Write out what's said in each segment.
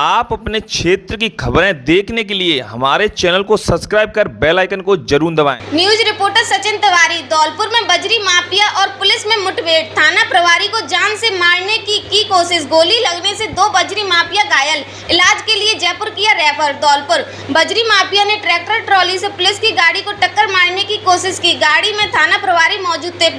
आप अपने क्षेत्र की खबरें देखने के लिए हमारे चैनल को सब्सक्राइब कर बेल आइकन को जरूर दबाएं। News reporter Sachin Tiwari. धौलपुर में बजरी माफिया और पुलिस में मुठभेड़, थाना प्रभारी को जान से मारने की कोशिश, गोली लगने से 2 बजरी माफिया घायल, इलाज के लिए जयपुर किया रेफर। धौलपुर बजरी माफिया ने ट्रैक्टर ट्रॉली से पुलिस की गाड़ी को टक्कर मारने की कोशिश की। गाड़ी में थाना प्रभारी मौजूद थे।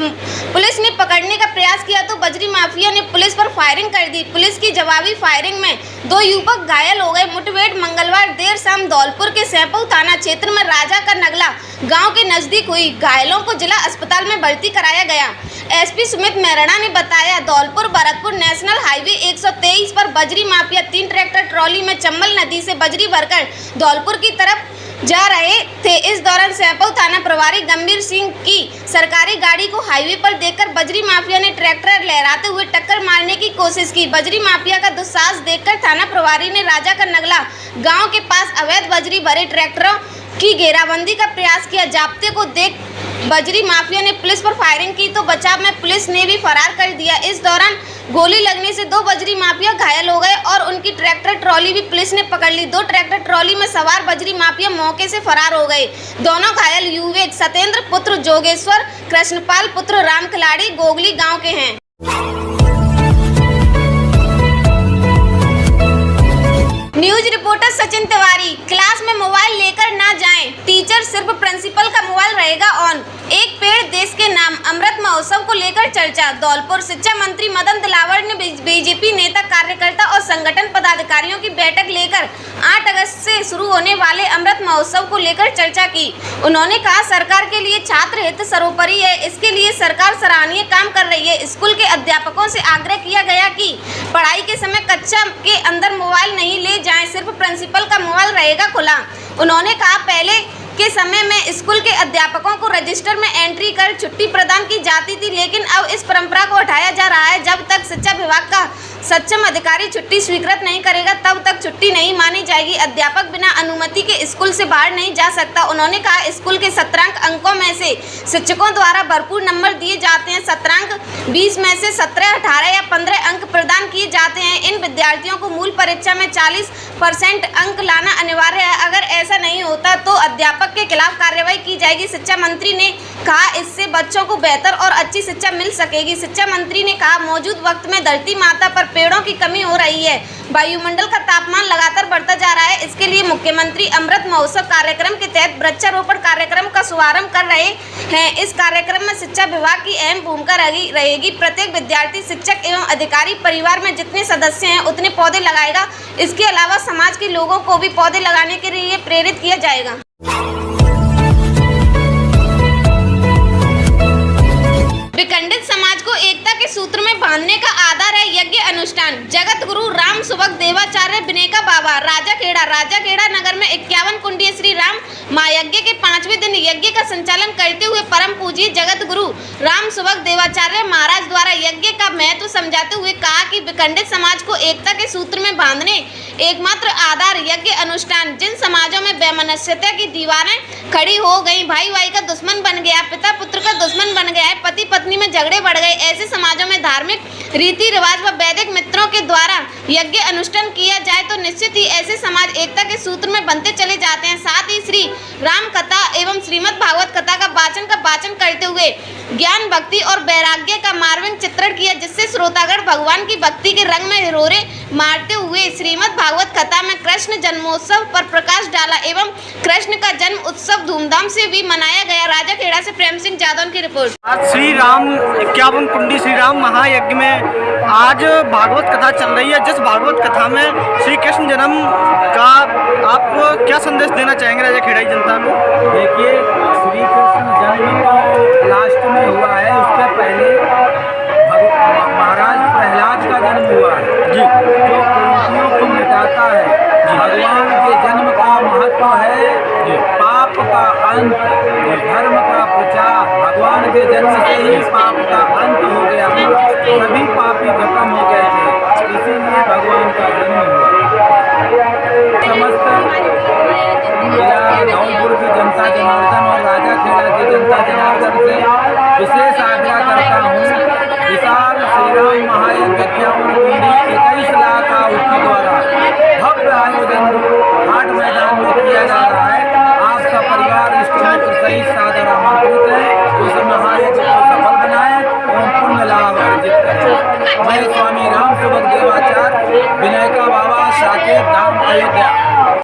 पुलिस ने पकड़ने का प्रयास किया तो बजरी माफिया ने पुलिस पर फायरिंग कर दी। पुलिस की जवाबी फायरिंग में 2 युवक घायल हो गए। मुठभेड़ मंगलवार देर शाम धौलपुर के सैपऊ थाना क्षेत्र में राजा का नगला गांव के नजदीक हुई। घायलों को जिला अस्पताल में भर्ती कराया गया। एसपी सुमित मेहरा ने बताया, धौलपुर भरतपुर नेशनल हाईवे 123 पर बजरी माफिया 3 ट्रैक्टर ट्रॉली में चंबल नदी से बजरी भरकर धौलपुर की तरफ जा रहे थे। इस दौरान सैपऊ थाना प्रभारी गंभीर सिंह की सरकारी गाड़ी को हाईवे पर देखकर बजरी माफिया ने ट्रैक्टर लहराते हुए टक्कर मारने की कोशिश की। बजरी माफिया का दुस्साहस देखकर थाना प्रभारी ने राजा का नगला गांव के पास अवैध बजरी भरे ट्रैक्टरों की घेराबंदी का प्रयास किया। जाब्ते को देख बजरी माफिया ने पुलिस पर फायरिंग की तो बचाव में पुलिस ने भी फरार कर दिया। इस दौरान गोली लगने से 2 बजरी माफिया घायल हो गए और उनकी ट्रैक्टर ट्रॉली भी पुलिस ने पकड़ ली। 2 ट्रैक्टर ट्रॉली में सवार बजरी माफिया मौके से फरार हो गए। दोनों घायल युवक सत्येंद्र पुत्र जोगेश्वर, कृष्णपाल पुत्र राम खिलाड़ी गोगली गाँव के हैं। News reporter Sachin Tiwari. Class में मोबाइल लेकर ना जाएं, टीचर सिर्फ प्रिंसिपल का मोबाइल रहेगा ऑन। एक पेड़ देश के नाम अमृत महोत्सव को लेकर चर्चा। धौलपुर शिक्षा मंत्री मदन दिलावर ने बीजेपी नेता, कार्यकर्ता और संगठन पदाधिकारियों की बैठक लेकर 8 अगस्त से शुरू होने वाले अमृत महोत्सव को लेकर चर्चा की। उन्होंने कहा, सरकार के लिए छात्र हित सर्वोपरि है, इसके लिए सरकार सराहनीय काम कर रही है। स्कूल के अध्यापकों से आग्रह किया गया कि पढ़ाई के समय कक्षा के अंदर मोबाइल नहीं ले जाएं, सिर्फ प्रिंसिपल का मोबाइल रहेगा खुला। उन्होंने कहा, पहले के समय में स्कूल के अध्यापकों को रजिस्टर में एंट्री कर छुट्टी प्रदान की जाती थी, लेकिन अब इस परंपरा को हटाया जा रहा है। जब तक शिक्षा विभाग का सक्षम अधिकारी छुट्टी स्वीकृत नहीं करेगा तब तक छुट्टी नहीं मानी जाएगी। अध्यापक बिना अनुमति के स्कूल से बाहर नहीं जा सकता। उन्होंने कहा, स्कूल के सत्रांक अंकों में से शिक्षकों द्वारा भरपूर नंबर दिए जाते हैं। सत्रांक 20 में से 17, 18 या 15 अंक प्रदान किए जाते हैं। इन विद्यार्थियों को मूल परीक्षा में 40% अंक लाना अनिवार्य है। अगर ऐसा नहीं होता तो अध्यापक के खिलाफ कार्रवाई की जाएगी। शिक्षा मंत्री ने कहा, इससे बच्चों को बेहतर और अच्छी शिक्षा मिल सकेगी। शिक्षा मंत्री ने कहा, मौजूद वक्त में धरती माता पर पेड़ों की कमी हो रही है। वायुमंडल का तापमान लगातार बढ़ता जा रहा है। इसके लिए मुख्यमंत्री अमृत महोत्सव कार्यक्रम के तहत वृक्षारोपण कार्यक्रम का शुभारंभ कर रहे हैं। इस कार्यक्रम में शिक्षा विभाग की अहम भूमिका रहेगी। प्रत्येक विद्यार्थी, शिक्षक एवं अधिकारी परिवार में जितने सदस्य हैं उतने पौधे लगाएगा। इसके अलावा समाज के लोगों को भी पौधे लगाने के लिए प्रेरित किया जाएगा। विखंडित समाज को एकता के सूत्र में बांधने का आधार है यज्ञ अनुष्ठान। जगत गुरु राम सुभग देवाचार्य बिनेका बाबा राजाखेड़ा नगर में 51 कुंडीय श्री राम महायज्ञ के 5वें दिन यज्ञ का संचालन करते हुए परम पूज्य जगत गुरु राम सुभग देवाचार्य महाराज द्वारा यज्ञ का महत्व समझाते हुए कहा कि विखंडित समाज को एकता के सूत्र में बांधने एकमात्र आधार यज्ञ अनुष्ठान। जिन समाजों में वैमनस्यता की दीवारें खड़ी हो गई, भाई भाई का दुश्मन बन गया, पिता पुत्र का दुश्मन बन गया है, पति पत्नी में झगड़े बढ़ गए, ऐसे समाजों में धार्मिक रीति रिवाज व वैदिक मित्रों के द्वारा यज्ञ अनुष्ठान किया जाए तो निश्चित ही ऐसे समाज एकता के सूत्र में बनते चले जाते हैं। साथ ही श्री राम कथा एवं श्रीमद् भागवत कथा का वाचन करते हुए ज्ञान, भक्ति और वैराग्य का मार्मिक चित्रण किया, जिससे श्रोतागण भगवान की भक्ति के रंग में हिरोरे मारते हुए श्रीमद् भागवत कथा में कृष्ण जन्मोत्सव पर प्रकाश डाला एवं कृष्ण का जन्म उत्सव धूमधाम से भी मनाया गया। राजाखेड़ा से प्रेम सिंह जादौन की रिपोर्ट। आज श्री राम 51 कुंडी श्री राम महायज्ञ में आज भागवत कथा चल रही है। जिस भागवत कथा में श्री कृष्ण जन्म का आप क्या संदेश देना चाहेंगे राजाखेड़ा जनता को? देखिए, श्री कृष्ण जन्म लास्ट में हुआ है, उसके पहले महाराज प्रहलाद का जन्म हुआ है जी, जो कुंतियों को मिटाता है। भगवान के जन्म का महत्व है पाप का अंत, धर्म का प्रचार। भगवान के जन्म से ही पाप का अंत हो गया, सभी पापी खत्म हो गए थे, इसीलिए भगवान का जन्म हुआ। समस्त धौलपुर की जनता जनार्दन और राजाखेड़ा की जनता जनार्दन से विशेष आग्रह मैं स्वामी राम सुभग देवाचार्य विनायका बाबा साकेत धाम अयोध्या।